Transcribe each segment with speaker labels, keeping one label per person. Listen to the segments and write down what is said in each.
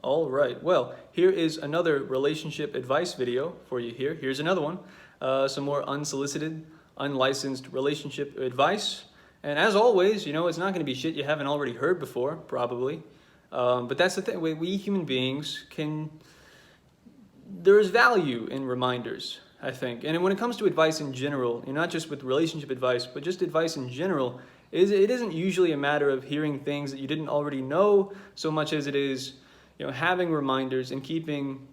Speaker 1: All right, well, here is another relationship advice video for you here. Here's another one, some more unsolicited, unlicensed relationship advice. And as always, it's not gonna be shit you haven't already heard before, probably. But that's the thing, we human beings there is value in reminders, I think. And when it comes to advice in general, not just with relationship advice, but just advice in general, it isn't usually a matter of hearing things that you didn't already know so much as it is, having reminders and keeping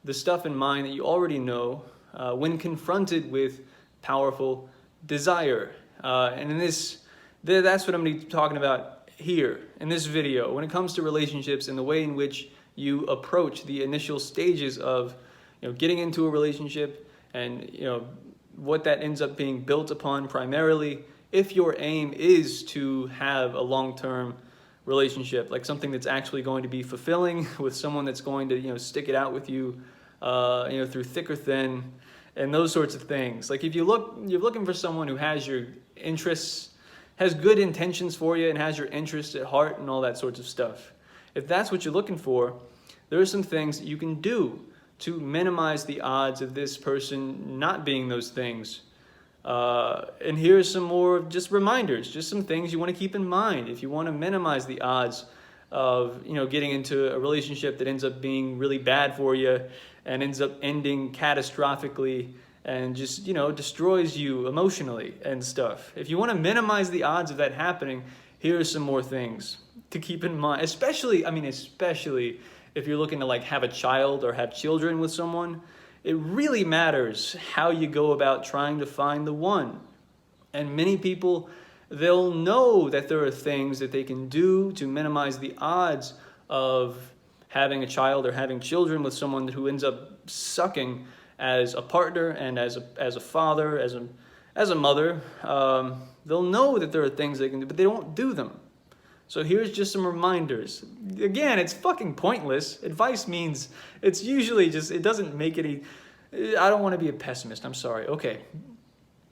Speaker 1: the stuff in mind that you already know when confronted with powerful desire. And that's what I'm going to be talking about here in this video. When it comes to relationships and the way in which you approach the initial stages of, getting into a relationship and, what that ends up being built upon primarily, if your aim is to have a long-term relationship, like something that's actually going to be fulfilling with someone that's going to, stick it out with you, through thick or thin, and those sorts of things. Like if you're looking for someone who has your interests, has good intentions for you, and has your interests at heart and all that sorts of stuff. If that's what you're looking for, there are some things that you can do to minimize the odds of this person not being those things. And here's some more just reminders, just some things you want to keep in mind if you want to minimize the odds of, getting into a relationship that ends up being really bad for you and ends up ending catastrophically and just, destroys you emotionally and stuff. If you want to minimize the odds of that happening, here are some more things to keep in mind, especially if you're looking to have a child or have children with someone. It really matters how you go about trying to find the one. And many people, they'll know that there are things that they can do to minimize the odds of having a child or having children with someone who ends up sucking as a partner and as a father, as a mother. They'll know that there are things they can do, but they don't do them. So here's just some reminders. Again, it's fucking pointless. Advice means it's usually it doesn't make any, I don't want to be a pessimist, I'm sorry. Okay,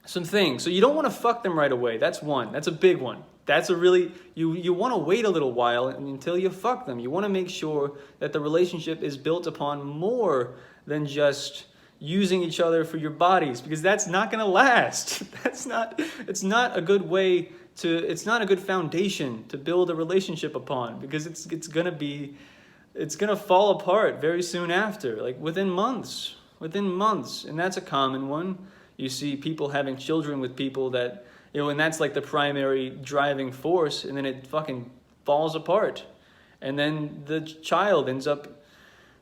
Speaker 1: some things. So you don't want to fuck them right away. That's one. That's a big one. That's a really, you want to wait a little while until you fuck them. You want to make sure that the relationship is built upon more than just using each other for your bodies, because that's not going to last. It's not a good way it's not a good foundation to build a relationship upon, because it's gonna fall apart very soon after, like within months. And that's a common one. You see people having children with people that, and that's like the primary driving force, and then it fucking falls apart. And then the child ends up,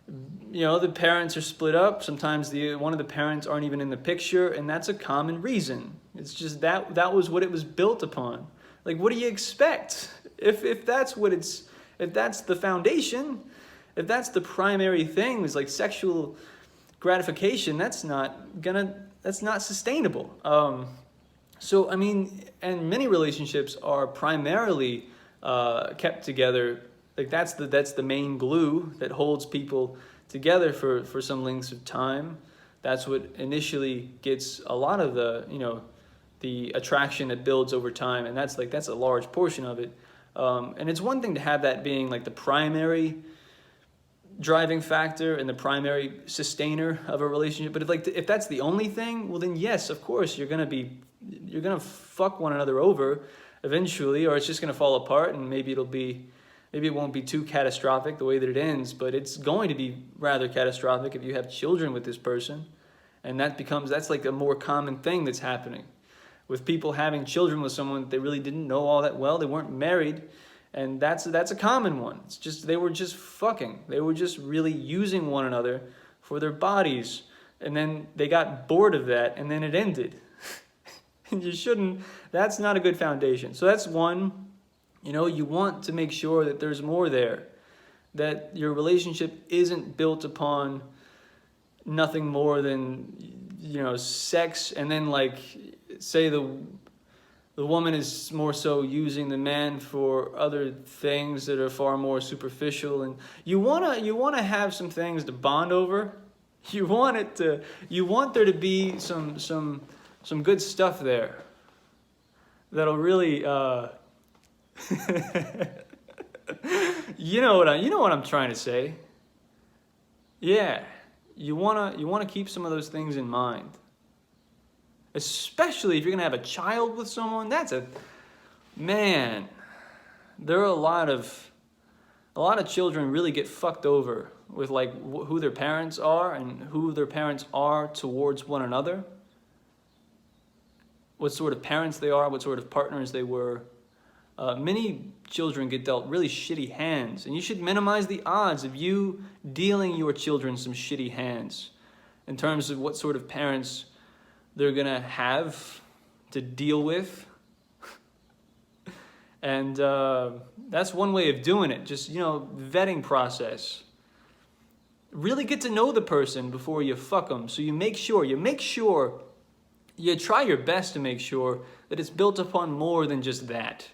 Speaker 1: the parents are split up. Sometimes one of the parents aren't even in the picture, and that's a common reason. It's just that was what it was built upon. Like, what do you expect? If that's the foundation, if that's the primary thing, is like sexual gratification, that's not sustainable. So I mean, and many relationships are primarily kept together. Like that's the main glue that holds people together for some lengths of time. That's what initially gets a lot of the attraction that builds over time, and that's a large portion of it. And it's one thing to have that being like the primary driving factor and the primary sustainer of a relationship, but if that's the only thing, well then yes, of course you're gonna fuck one another over eventually, or it's just gonna fall apart, and maybe it won't be too catastrophic the way that it ends, but it's going to be rather catastrophic if you have children with this person. And that's like a more common thing that's happening with people having children with someone that they really didn't know all that well. They weren't married, and that's a common one. It's just they were just fucking. They were just really using one another for their bodies, and then they got bored of that, and then it ended. And that's not a good foundation. So that's one. You want to make sure that there's more there, that your relationship isn't built upon nothing more than, sex, and then say the woman is more so using the man for other things that are far more superficial, and you wanna have some things to bond over. You want there to be some good stuff there that'll really you know what I'm trying to say. Yeah, you wanna keep some of those things in mind, especially if you're gonna have a child with someone. That's a man. There are a lot of children really get fucked over with like who their parents are and who their parents are towards one another, what sort of parents they are, what sort of partners they were. Many children get dealt really shitty hands, and you should minimize the odds of you dealing your children some shitty hands in terms of what sort of parents they're gonna have to deal with. And that's one way of doing it. Just, vetting process. Really get to know the person before you fuck them. So you try your best to make sure that it's built upon more than just that.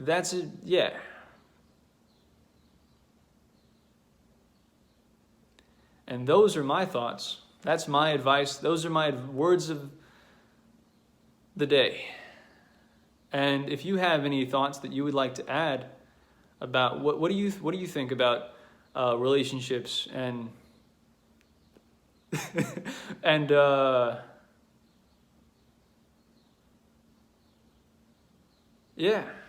Speaker 1: That's it, yeah. And those are my thoughts. That's my advice. Those are my words of the day. And if you have any thoughts that you would like to add about what do you think about relationships and and yeah.